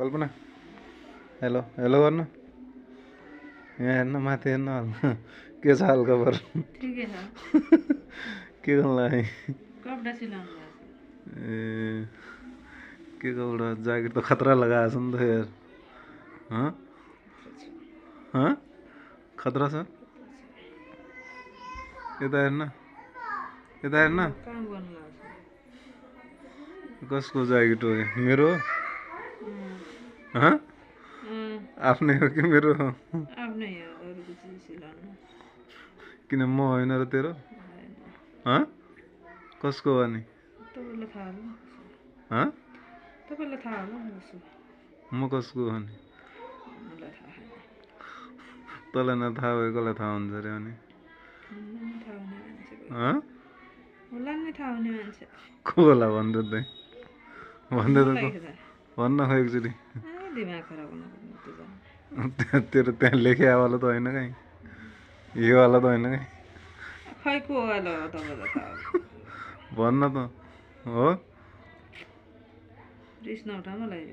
कल्पना hello hello गर्नु यहाँ हेर्न माथि हेर्न के छ हालखबर ठिकै छ के गर्नलाई कपडा सिलाउनु ए के कपडा ज्याकेट त खतरा लगाएछ नि त यार हाँ हाँ खतरा छ यता हेर्न काम गर्नु लाग्छ कसको ज्याकेट हो मेरो हाँ आफ्नै हो कि मेरो हो आफ्नै हो अरूको चिज सिलाउनु किन म होइन र तेरो हाँ कसको हो अनि तपाईँलाई थाहा होला हाँ तपाईँलाई थाहा होला नि उसो म कसको हो अनि मलाई थाहा छैन तँलाई नथाहा भयो कसलाई थाहा हुन्छ अरे अनि थाहा हुने मान्छे हाँ होला नि थाहा हुने मान्छे को होला भन्दै त भन्दै त भन्न खै एकचोटि दिमाग खराब हुनु तेरो त्यहाँ लेखेवाला त होइन कहीँ योवाला त होइन कहीँ खै को वाला हो तपाईँलाई थाहा भन्न त हो रिस नउठा मलाई